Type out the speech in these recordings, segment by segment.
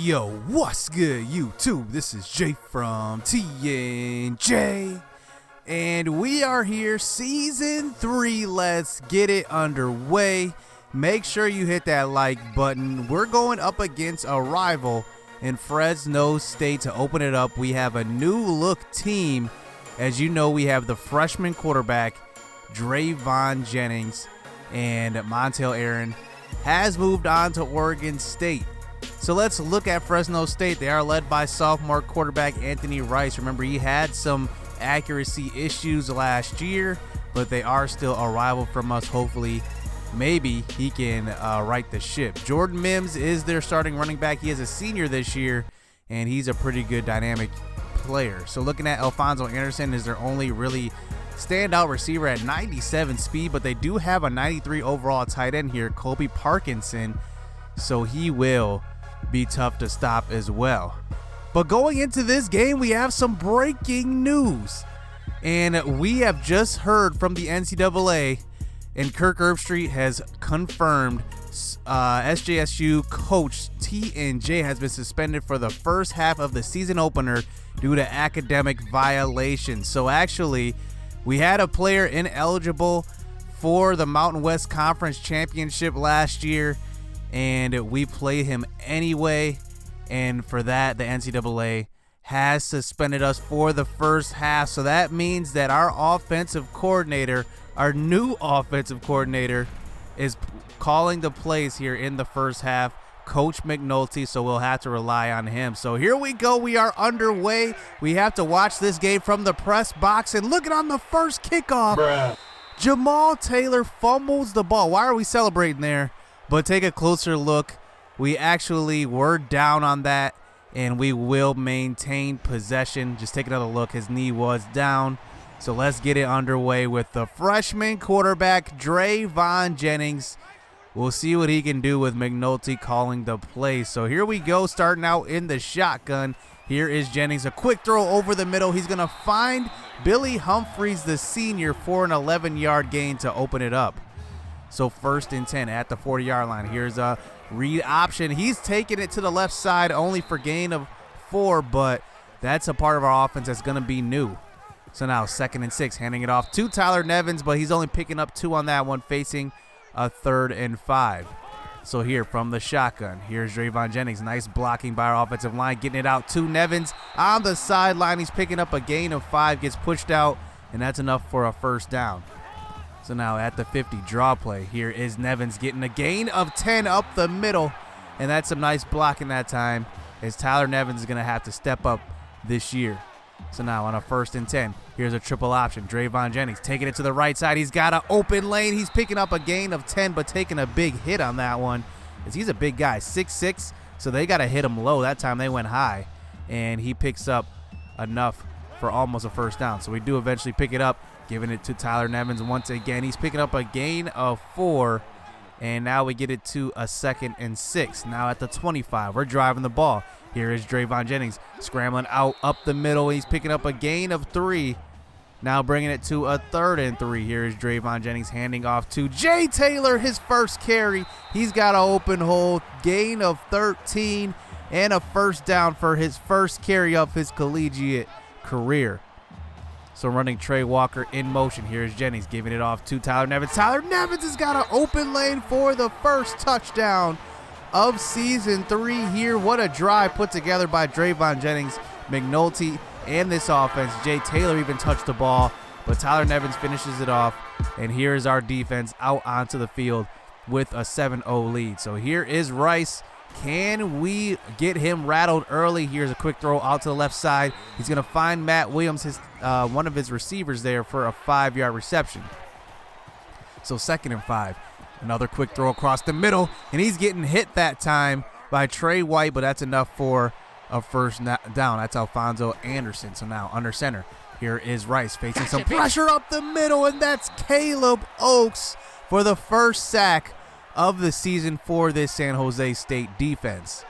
Yo, what's good, YouTube? This is Jay from TNJ, and we are here, Season 3. Let's get it underway. Make sure you hit that like button. We're going up against a rival in Fresno State to open it up. We have a new look team. As you know, we have the freshman quarterback, Drayvon Jennings, and Montel Aaron has moved on to Oregon State. So let's look at Fresno State. They are led by sophomore quarterback Anthony Rice. Remember, he had some accuracy issues last year, but they are still a rival from us. Hopefully, maybe he can right the ship. Jordan Mims is their starting running back. He is a senior this year, and he's a pretty good dynamic player. So looking at Alfonso Anderson is their only really standout receiver at 97 speed, but they do have a 93 overall tight end here, Colby Parkinson, so he will be tough to stop as well. But going into this game, we have some breaking news, and we have just heard from the NCAA, and Kirk Herbstreit has confirmed SJSU coach Ncaa has been suspended for the first half of the season opener due to academic violations. So actually, we had a player ineligible for the Mountain West Conference Championship last year, and we played him anyway. And for that, the NCAA has suspended us for the first half. So that means that our offensive coordinator, our new offensive coordinator, is calling the plays here in the first half, Coach McNulty, so we'll have to rely on him. So here we go. We are underway. We have to watch this game from the press box, and look at on the first kickoff. Bruh. Jamal Taylor fumbles the ball. Why are we celebrating there? But take a closer look. We actually were down on that, and we will maintain possession. Just take another look. His knee was down. So let's get it underway with the freshman quarterback, Drayvon Jennings. We'll see what he can do with McNulty calling the play. So here we go, starting out in the shotgun. Here is Jennings, a quick throw over the middle. He's going to find Billy Humphries, the senior, for an 11-yard gain to open it up. So 1st and 10 at the 40-yard line. Here's a read option. He's taking it to the left side only for gain of 4, but that's a part of our offense that's going to be new. So now 2nd and 6, handing it off to Tyler Nevins, but he's only picking up 2 on that one, facing a 3rd and 5. So here from the shotgun, here's Drayvon Jennings. Nice blocking by our offensive line, getting it out to Nevins on the sideline. He's picking up a gain of 5, gets pushed out, and that's enough for a first down. So now at the 50, draw play. Here is Nevins getting a gain of 10 up the middle, and that's some nice blocking that time, as Tyler Nevins is going to have to step up this year. So now on a 1st and 10, here's a triple option. Drayvon Jennings taking it to the right side. He's got an open lane. He's picking up a gain of 10, but taking a big hit on that one, as he's a big guy, 6'6", so they got to hit him low. That time they went high, and he picks up enough for almost a first down. So we do eventually pick it up, giving it to Tyler Nevins once again. He's picking up a gain of 4, and now we get it to a 2nd and 6. Now at the 25, we're driving the ball. Here is Drayvon Jennings scrambling out up the middle. He's picking up a gain of 3. Now bringing it to a 3rd and 3. Here is Drayvon Jennings handing off to Jay Taylor, his first carry. He's got an open hole, gain of 13, and a first down for his first carry of his collegiate career. So running Trey Walker in motion. Here's Jennings giving it off to Tyler Nevins. Tyler Nevins has got an open lane for the first touchdown of Season 3 here. What a drive put together by Drayvon Jennings, McNulty, and this offense. Jay Taylor even touched the ball, but Tyler Nevins finishes it off, and here is our defense out onto the field with a 7-0 lead. So here is Rice. Can we get him rattled early? Here's a quick throw out to the left side. He's going to find Matt Williams, one of his receivers there, for a 5-yard reception. So 2nd and 5. Another quick throw across the middle, and he's getting hit that time by Trey White, but that's enough for a first down. That's Alfonso Anderson. So now under center, here is Rice facing some pressure up the middle, and that's Caleb Oaks for the first sack of the season for this San Jose State defense.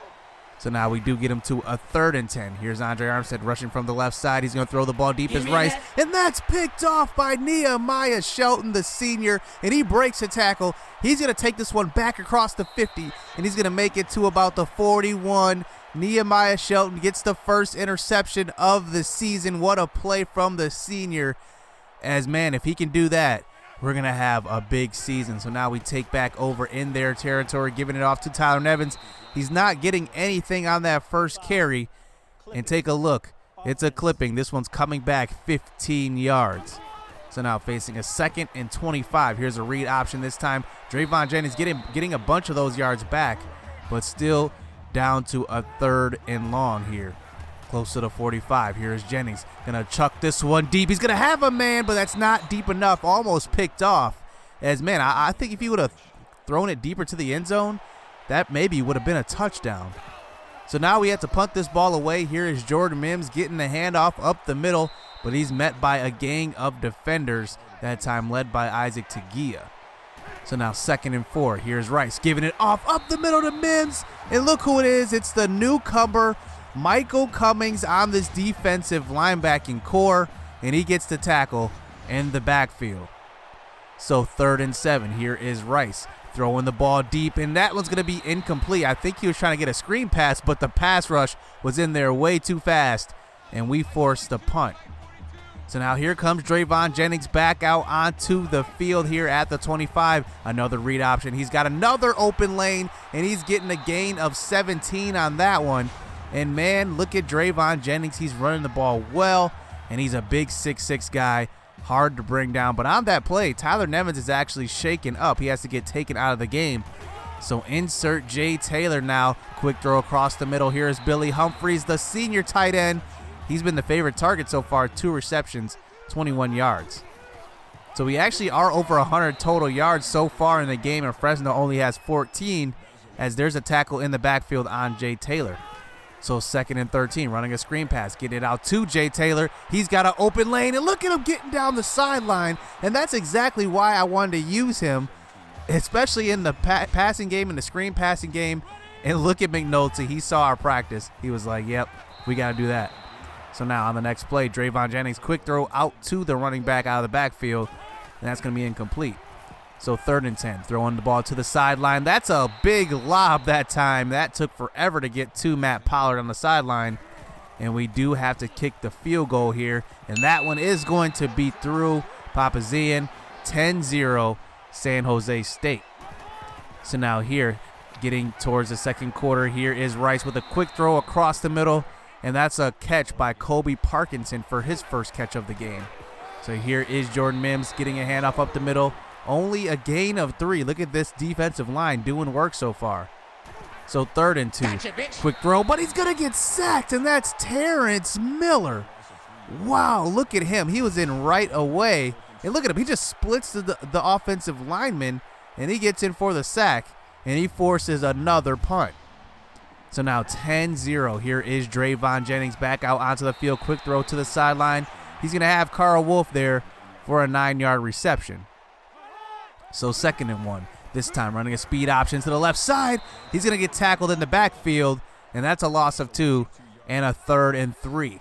So now we do get him to a 3rd and 10. Here's Andre Armstead rushing from the left side. He's going to throw the ball deep as Rice, and that's picked off by Nehemiah Shelton, the senior, and he breaks a tackle. He's going to take this one back across the 50, and he's going to make it to about the 41, Nehemiah Shelton gets the first interception of the season. What a play from the senior. As, man, if he can do that, we're going to have a big season. So now we take back over in their territory, giving it off to Tyler Nevins. He's not getting anything on that first carry. And take a look. It's a clipping. This one's coming back 15 yards. So now facing a 2nd and 25. Here's a read option this time. Drayvon Jennings getting a bunch of those yards back, but still down to a 3rd and long here. Close to the 45. Here's Jennings. Gonna chuck this one deep. He's gonna have a man, but that's not deep enough. Almost picked off. As, man, I think if he would have thrown it deeper to the end zone, that maybe would have been a touchdown. So now we have to punt this ball away. Here is Jordan Mims getting the handoff up the middle, but he's met by a gang of defenders, that time led by Isaac Tagia. So now 2nd and 4. Here's Rice giving it off up the middle to Mims. And look who it is. It's the newcomer, Michael Cummings, on this defensive linebacking core, and he gets the tackle in the backfield. So 3rd and 7. Here is Rice throwing the ball deep, and that one's going to be incomplete. I think he was trying to get a screen pass, but the pass rush was in there way too fast, and we forced the punt. So now here comes Drayvon Jennings back out onto the field here at the 25. Another read option. He's got another open lane, and he's getting a gain of 17 on that one. And, man, look at Drayvon Jennings. He's running the ball well, and he's a big 6'6" guy. Hard to bring down. But on that play, Tyler Nevins is actually shaken up. He has to get taken out of the game. So insert Jay Taylor now. Quick throw across the middle. Here is Billy Humphreys, the senior tight end. He's been the favorite target so far, 2 receptions, 21 yards. So we actually are over 100 total yards so far in the game, and Fresno only has 14, as there's a tackle in the backfield on Jay Taylor. So 2nd and 13, running a screen pass, get it out to Jay Taylor. He's got an open lane, and look at him getting down the sideline, and that's exactly why I wanted to use him, especially in the passing game and the screen passing game. And look at McNulty. He saw our practice. He was like, yep, we got to do that. So now on the next play, Drayvon Jennings, quick throw out to the running back out of the backfield, and that's going to be incomplete. So 3rd and 10, throwing the ball to the sideline. That's a big lob that time. That took forever to get to Matt Pollard on the sideline, and we do have to kick the field goal here, and that one is going to be through. Papazian, 10-0, San Jose State. So now here, getting towards the 2nd quarter, here is Rice with a quick throw across the middle. And that's a catch by Kobe Parkinson for his first catch of the game. So here is Jordan Mims getting a handoff up the middle. Only a gain of 3. Look at this defensive line doing work so far. So 3rd and 2. Quick throw, but he's going to get sacked, and that's Terrence Miller. Wow, look at him. He was in right away. And look at him. He just splits the offensive lineman, and he gets in for the sack, and he forces another punt. So now 10-0. Here is Drayvon Jennings back out onto the field. Quick throw to the sideline. He's going to have Carl Wolf there for a 9-yard reception. So 2nd and 1. This time running a speed option to the left side. He's going to get tackled in the backfield, and that's a loss of 2 and a 3rd and 3.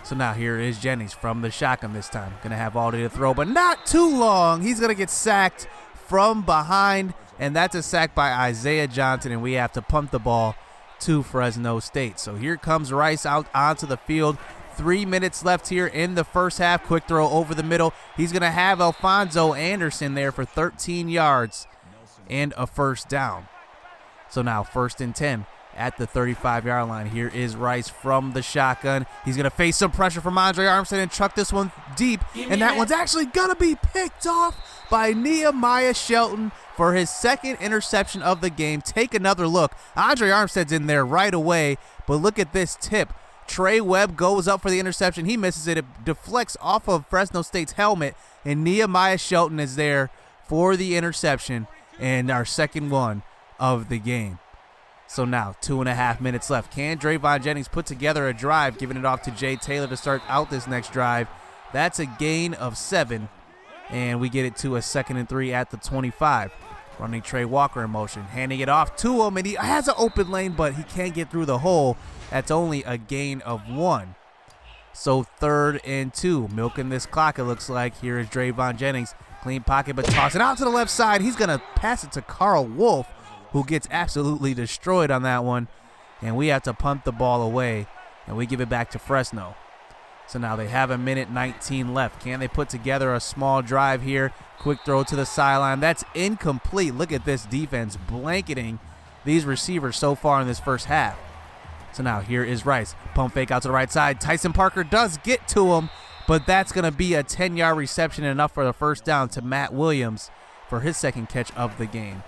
So now here is Jennings from the shotgun this time. Going to have Aldi to throw, but not too long. He's going to get sacked from behind, and that's a sack by Isaiah Johnson, and we have to punt the ball to Fresno State. So here comes Rice out onto the field. 3 minutes left here in the first half. Quick throw over the middle. He's going to have Alfonso Anderson there for 13 yards and a first down. So now 1st and 10 at the 35-yard line. Here is Rice from the shotgun. He's going to face some pressure from Andre Armstead and chuck this one deep, and that one's actually going to be picked off by Nehemiah Shelton for his 2nd interception of the game. Take another look. Andre Armstead's in there right away, but look at this tip. Trey Webb goes up for the interception. He misses it. It deflects off of Fresno State's helmet, and Nehemiah Shelton is there for the interception and our 2nd one of the game. So now 2.5 minutes left. Can Drayvon Jennings put together a drive, giving it off to Jay Taylor to start out this next drive? That's a gain of 7, and we get it to a 2nd and 3 at the 25. Running Trey Walker in motion, handing it off to him, and he has an open lane, but he can't get through the hole. That's only a gain of 1. So 3rd and 2, milking this clock it looks like. Here is Drayvon Jennings, clean pocket, but tossing out to the left side. He's going to pass it to Carl Wolf, who gets absolutely destroyed on that one. and we have to punt the ball away, and we give it back to Fresno. So now they have 1:19 left. Can they put together a small drive here? Quick throw to the sideline. That's incomplete. Look at this defense blanketing these receivers so far in this first half. So now here is Rice. Pump fake out to the right side. Tyson Parker does get to him, but that's going to be a 10-yard reception, enough for the first down to Matt Williams for his second catch of the game.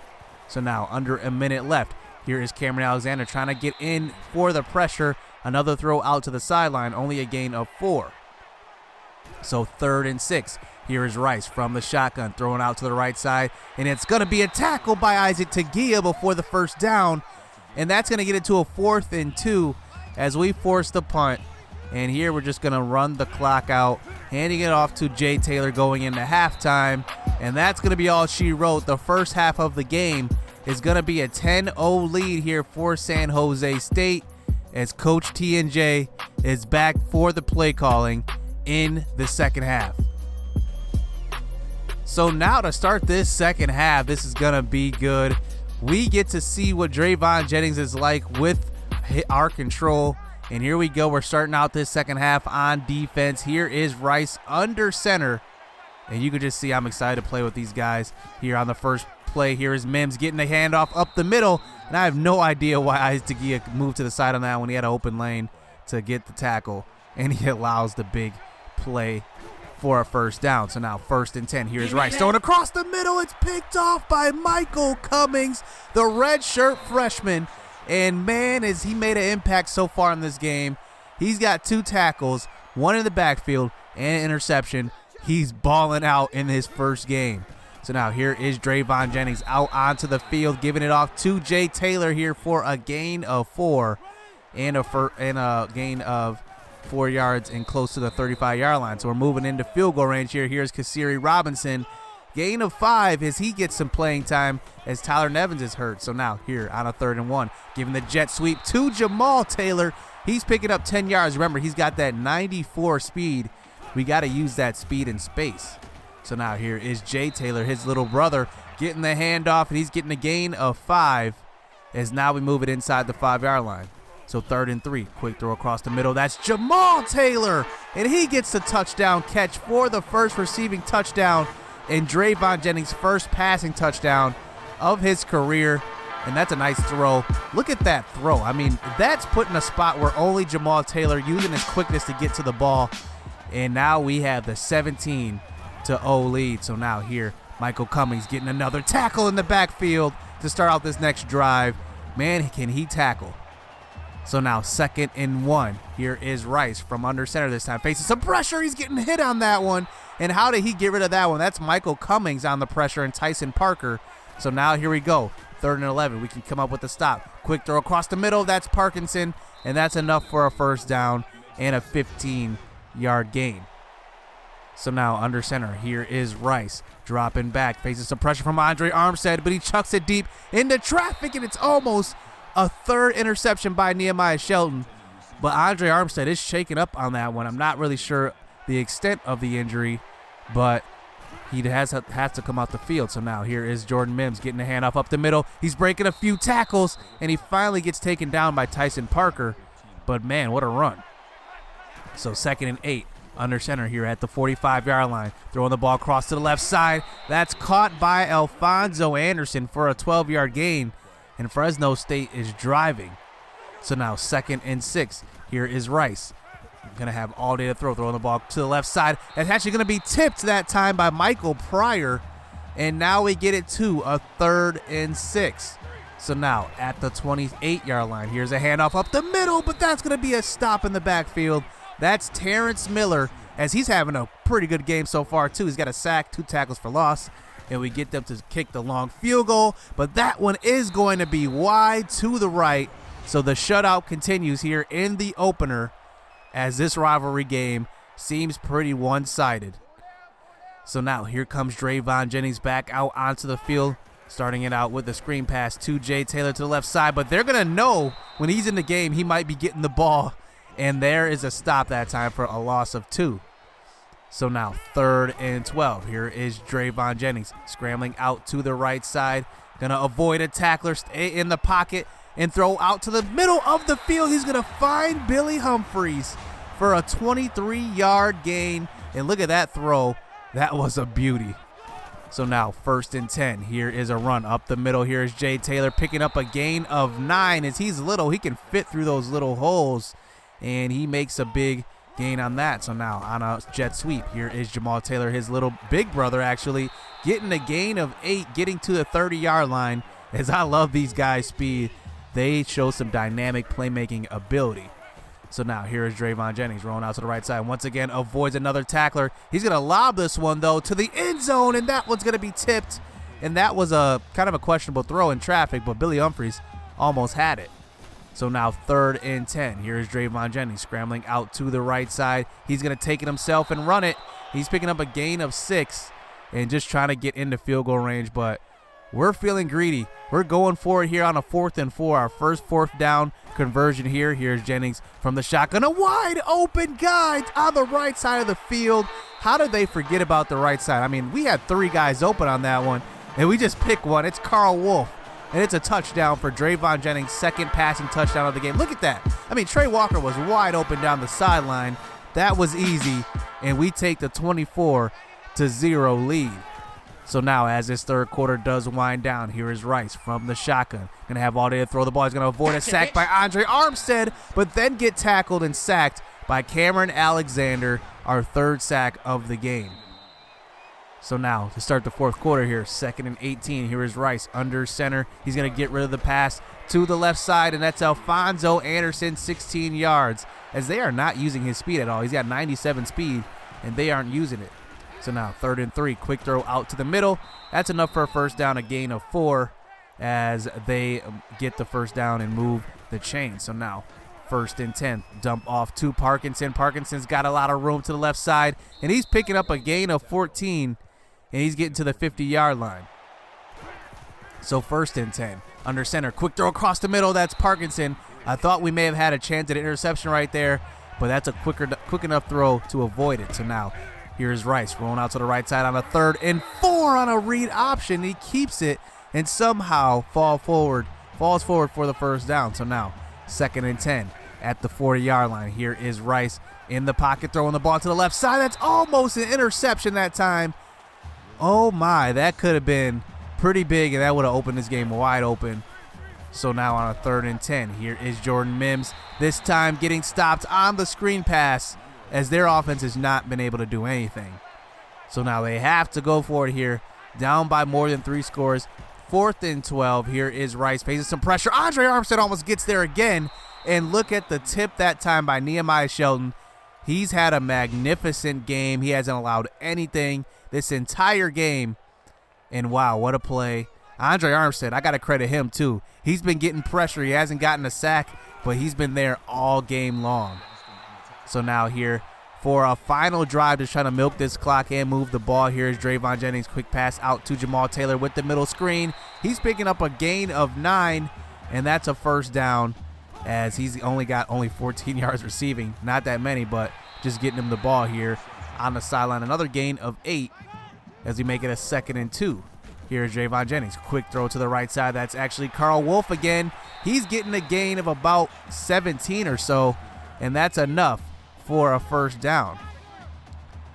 So now under a minute left. Here is Cameron Alexander trying to get in for the pressure. Another throw out to the sideline, only a gain of 4. So 3rd and 6. Here is Rice from the shotgun, throwing out to the right side, and it's going to be a tackle by Isaac Tagia before the first down, and that's going to get it to a 4th and 2 as we force the punt. And here we're just going to run the clock out, handing it off to Jay Taylor going into halftime, and that's going to be all she wrote. The first half of the game is going to be a 10-0 lead here for San Jose State, as Coach T&J is back for the play calling in the second half. So now to start this second half, this is going to be good. We get to see what Drayvon Jennings is like with our control. And here we go. We're starting out this second half on defense. Here is Rice under center. And you can just see I'm excited to play with these guys here on the first play. Here is Mims getting the handoff up the middle. And I have no idea why Isaac Tagia moved to the side on that when he had an open lane to get the tackle. And he allows the big play for a first down. So now 1st and 10. Here's Rice throwing across the middle. It's picked off by Michael Cummings, the redshirt freshman. And man, has he made an impact so far in this game. He's got 2 tackles, 1 in the backfield, and an interception. He's balling out in his first game. So now here is Drayvon Jennings out onto the field, giving it off to Jay Taylor here for a gain of 4 and a gain of 4 yards and close to the 35-yard line. So we're moving into field goal range here. Here's Kasiri Robinson. Gain of 5 as he gets some playing time as Tyler Nevins is hurt. So now here on a 3rd and 1, giving the jet sweep to Jamal Taylor. He's picking up 10 yards. Remember, he's got that 94 speed. We got to use that speed in space. So now here is Jay Taylor, his little brother, getting the handoff, and he's getting a gain of 5 as now we move it inside the 5-yard line. So 3rd and 3, quick throw across the middle. That's Jamal Taylor, and he gets the touchdown catch for the first receiving touchdown and Drayvon Jennings' first passing touchdown of his career. And that's a nice throw. Look at that throw. I mean, that's put in a spot where only Jamal Taylor using his quickness to get to the ball. And now we have the 17-0 lead. So now here, Michael Cummings getting another tackle in the backfield to start out this next drive. Man, can he tackle. So now 2nd and 1. Here is Rice from under center this time. Facing some pressure. He's getting hit on that one. And how did he get rid of that one? That's Michael Cummings on the pressure and Tyson Parker. So now here we go. 3rd and 11. We can come up with a stop. Quick throw across the middle. That's Parkinson. And that's enough for a first down and a 15-yard gain. So now under center, here is Rice dropping back. Faces some pressure from Andre Armstead, but he chucks it deep into traffic, and it's almost a 3rd interception by Nehemiah Shelton. But Andre Armstead is shaken up on that one. I'm not really sure the extent of the injury, but he has to come out the field. So now here is Jordan Mims getting a handoff up the middle. He's breaking a few tackles, and he finally gets taken down by Tyson Parker. But, man, what a run. So 2nd and 8. Under center here at the 45-yard line. Throwing the ball across to the left side. That's caught by Alfonso Anderson for a 12-yard gain. And Fresno State is driving. So now 2nd and 6. Here is Rice. Going to have all day to throw. Throwing the ball to the left side. That's actually going to be tipped that time by Michael Pryor. And now we get it to a 3rd and 6. So now at the 28-yard line. Here's a handoff up the middle. But that's going to be a stop in the backfield. That's Terrence Miller, as he's having a pretty good game so far, too. He's got a sack, 2 tackles for loss, and we get them to kick the long field goal. But that one is going to be wide to the right. So the shutout continues here in the opener as this rivalry game seems pretty one-sided. So now here comes Drayvon Jennings back out onto the field, starting it out with a screen pass to Jay Taylor to the left side. But they're going to know when he's in the game he might be getting the ball. And there is a stop that time for a loss of 2. So now 3rd and 12. Here is Drayvon Jennings scrambling out to the right side. Going to avoid a tackler, stay in the pocket. and throw out to the middle of the field. He's going to find Billy Humphries for a 23-yard gain. And look at that throw. That was a beauty. So now 1st and 10. Here is a run up the middle. Here is Jay Taylor picking up a gain of 9. As he's little, he can fit through those little holes, and he makes a big gain on that. So now on a jet sweep, here is Jamal Taylor, his little big brother actually, getting a gain of 8, getting to the 30-yard line. As I love these guys' speed, they show some dynamic playmaking ability. So now here is Drayvon Jennings rolling out to the right side. Once again, avoids another tackler. He's going to lob this one, though, to the end zone, and that one's going to be tipped. And that was a kind of a questionable throw in traffic, but Billy Humphries almost had it. So now 3rd and 10. Here is Drayvon Jennings scrambling out to the right side. He's going to take it himself and run it. He's picking up a gain of 6 and just trying to get into field goal range, but we're feeling greedy. We're going for it here on a 4th and 4, our first 4th down conversion here. Here's Jennings from the shotgun. A wide open guy on the right side of the field. How did they forget about the right side? I mean, we had 3 guys open on that one, and we just pick one. It's Carl Wolf, and it's a touchdown for Drayvon Jennings, 2nd passing touchdown of the game. Look at that. I mean, Trey Walker was wide open down the sideline. That was easy, and we take the 24-0 lead. So now as this 3rd quarter does wind down, here is Rice from the shotgun. Going to have all day to throw the ball. He's going to avoid a sack by Andre Armstead, but then get tackled and sacked by Cameron Alexander, our 3rd sack of the game. So now to start the 4th quarter here, 2nd and 18. Here is Rice under center. He's going to get rid of the pass to the left side, and that's Alfonso Anderson, 16 yards, as they are not using his speed at all. He's got 97 speed, and they aren't using it. So now 3rd and 3, quick throw out to the middle. That's enough for a 1st down, a gain of 4 as they get the 1st down and move the chain. So now 1st and 10, dump off to Parkinson. Parkinson's got a lot of room to the left side, and he's picking up a gain of 14, and he's getting to the 50-yard line. So 1st and 10, under center, quick throw across the middle. That's Parkinson. I thought we may have had a chance at an interception right there, but that's a quick enough throw to avoid it. So now here's Rice rolling out to the right side on a 3rd and 4 on a read option. He keeps it and somehow falls forward for the 1st down. So now 2nd and 10 at the 40-yard line. Here is Rice in the pocket throwing the ball to the left side. That's almost an interception that time. Oh my, that could have been pretty big, and that would have opened this game wide open. So now on a 3rd and 10, here is Jordan Mims, this time getting stopped on the screen pass, as their offense has not been able to do anything. So now they have to go for it here, down by more than 3 scores. 4th and 12, here is Rice facing some pressure. Andre Armstead almost gets there again, and look at the tip that time by Nehemiah Shelton. He's had a magnificent game. He hasn't allowed anything this entire game, and wow, what a play. Andre Armstead, I got to credit him too. He's been getting pressure. He hasn't gotten a sack, but he's been there all game long. So now here for a final drive to try to milk this clock and move the ball. Here's Drayvon Jennings, quick pass out to Jamal Taylor with the middle screen. He's picking up a gain of 9, and that's a 1st down, as he's only got 14 yards receiving. Not that many, but just getting him the ball here on the sideline. Another gain of 8 as we make it a 2nd and 2. Here's Drayvon Jennings, quick throw to the right side. That's actually Carl Wolf again. He's getting a gain of about 17 or so, and that's enough for a 1st down.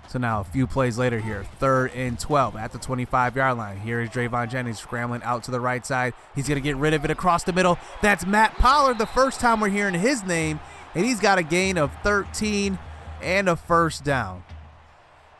So now a few plays later here, 3rd and 12 at the 25-yard line. Here is Drayvon Jennings scrambling out to the right side. He's going to get rid of it across the middle. That's Matt Pollard, the first time we're hearing his name, and he's got a gain of 13 and a 1st down.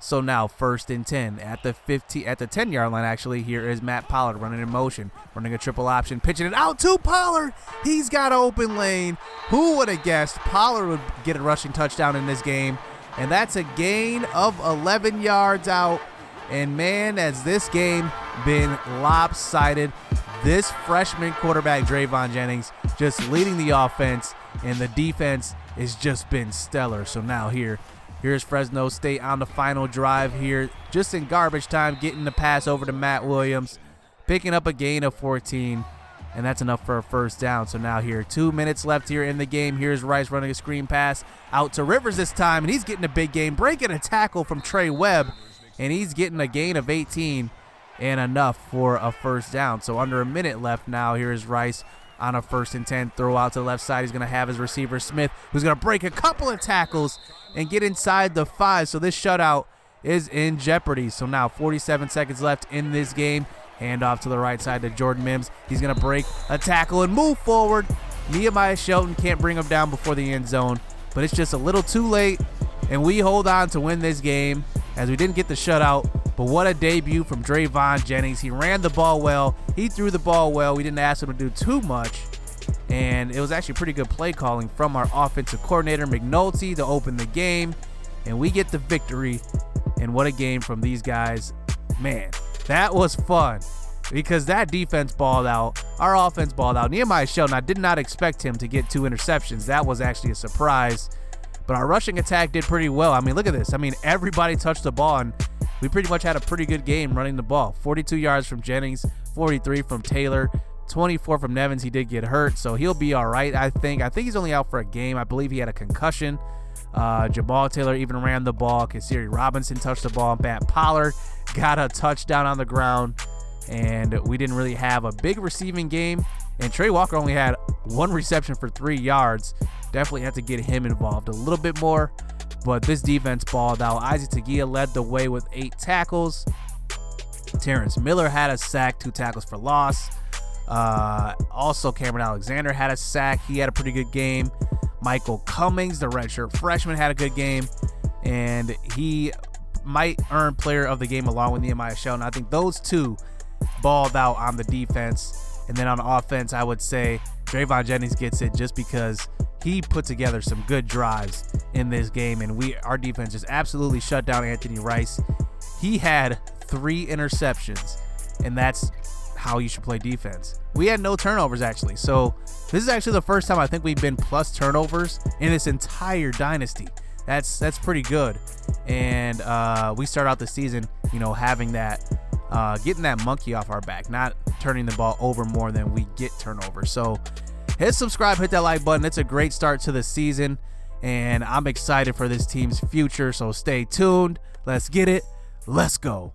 So now 1st and 10 at the 10-yard line actually. Here is Matt Pollard running in motion, running a triple option, pitching it out to Pollard. He's got an open lane. Who would have guessed Pollard would get a rushing touchdown in this game? And that's a gain of 11 yards out. And man, has this game been lopsided. This freshman quarterback, Drayvon Jennings, just leading the offense, and the defense has just been stellar. So now here's Fresno State on the final drive here, just in garbage time, getting the pass over to Matt Williams, picking up a gain of 14, and that's enough for a 1st down. So now here, 2 minutes left here in the game. Here's Rice running a screen pass out to Rivers this time, and he's getting a big gain, breaking a tackle from Trey Webb, and he's getting a gain of 18 and enough for a 1st down. So under a minute left now. Here's Rice on a 1st and 10. Throw out to the left side. He's going to have his receiver Smith, who's going to break a couple of tackles and get inside the 5. So this shutout is in jeopardy. So now 47 seconds left in this game. Hand off to the right side to Jordan Mims. He's going to break a tackle and move forward. Nehemiah Shelton can't bring him down before the end zone, but it's just a little too late, and we hold on to win this game as we didn't get the shutout. But what a debut from Drayvon Jennings. He ran the ball well. He threw the ball well. We didn't ask him to do too much, and it was actually pretty good play calling from our offensive coordinator, McNulty, to open the game, and we get the victory. And what a game from these guys. Man, that was fun because that defense balled out. Our offense balled out. Nehemiah Shelton, I did not expect him to get 2 interceptions. That was actually a surprise. But our rushing attack did pretty well. I mean, look at this. I mean, everybody touched the ball, and we pretty much had a pretty good game running the ball. 42 yards from Jennings, 43 from Taylor, 24 from Nevins. He did get hurt, so he'll be all right, I think. I think he's only out for a game. I believe he had a concussion. Jamal Taylor even ran the ball. Kasiri Robinson touched the ball. Matt Pollard got a touchdown on the ground, and we didn't really have a big receiving game. And Trey Walker only had 1 reception for 3 yards. Definitely had to get him involved a little bit more, but this defense balled out. Isaac Tagia led the way with 8 tackles. Terrence Miller had a sack, 2 tackles for loss. Also, Cameron Alexander had a sack. He had a pretty good game. Michael Cummings, the redshirt freshman, had a good game, and he might earn player of the game along with Nehemiah Shelton. I think those 2 balled out on the defense. And then on offense, I would say Drayvon Jennings gets it just because he put together some good drives in this game, and our defense just absolutely shut down Anthony Rice. He had 3 interceptions, and that's how you should play defense. We had no turnovers, actually. So this is actually the first time I think we've been plus turnovers in this entire dynasty. That's pretty good. And we start out the season, having that, getting that monkey off our back, not turning the ball over more than we get turnovers. So hit subscribe, hit that like button. It's a great start to the season, and I'm excited for this team's future. So stay tuned. Let's get it. Let's go.